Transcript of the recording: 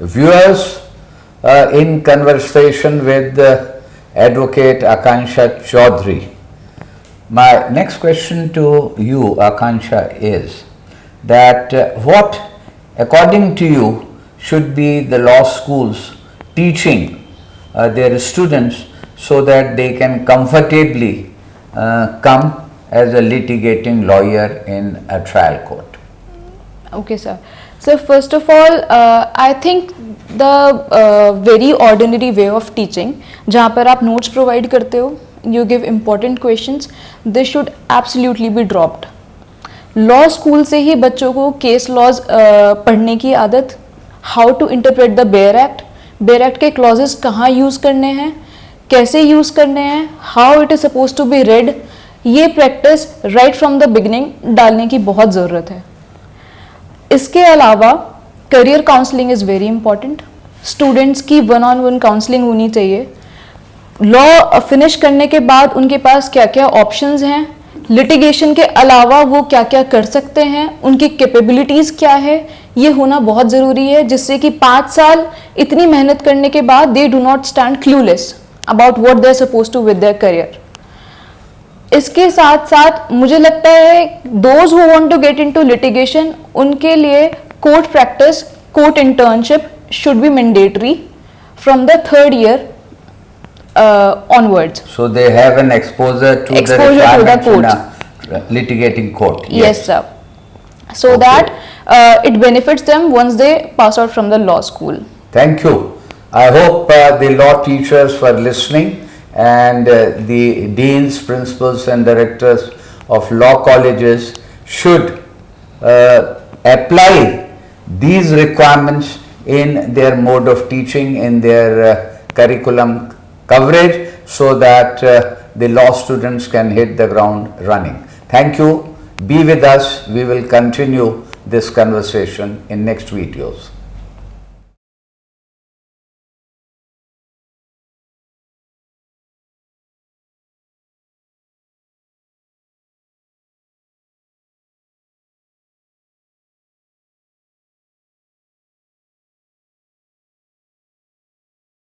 viewers in conversation with Advocate Akansha Chaudhary. My next question to you, Akansha, is that what, according to you, should be the law schools teaching their students so that they can comfortably come as a litigating lawyer in a trial court? Okay, sir. So first of all, I think the very ordinary way of teaching, जहाँ पर आप notes provide करते हो, you give important questions, this should absolutely be dropped. Law school से ही बच्चों को case laws पढ़ने की आदत, how to interpret the bare act के क्लॉजेस कहाँ यूज़ करने हैं, कैसे यूज़ करने हैं, how it is suppose to be read, ये practice right from the beginning डालने की बहुत ज़रूरत है. इसके अलावा career counselling is very important. Students की 1-on-1 काउंसलिंग होनी चाहिए. लॉ फिनिश करने के बाद उनके पास क्या क्या ऑप्शंस हैं, लिटिगेशन के अलावा वो क्या क्या कर सकते हैं, उनकी कैपेबिलिटीज़ क्या है, ये होना बहुत ज़रूरी है, जिससे कि 5 साल इतनी मेहनत करने के बाद they do not stand clueless about what they are suppose to with their career. इसके साथ साथ मुझे लगता है those who want to get into litigation, उनके लिए court practice, court internship should be mandatory from the 3rd year onwards. So they have an exposure to the requirements in a litigating court. Yes, sir. So that it benefits them once they pass out from the law school. Thank you. I hope the law teachers were listening, and the deans, principals and directors of law colleges should apply these requirements in their mode of teaching, in their curriculum coverage, so that the law students can hit the ground running. Thank you. Be with us. We will continue this conversation in next videos.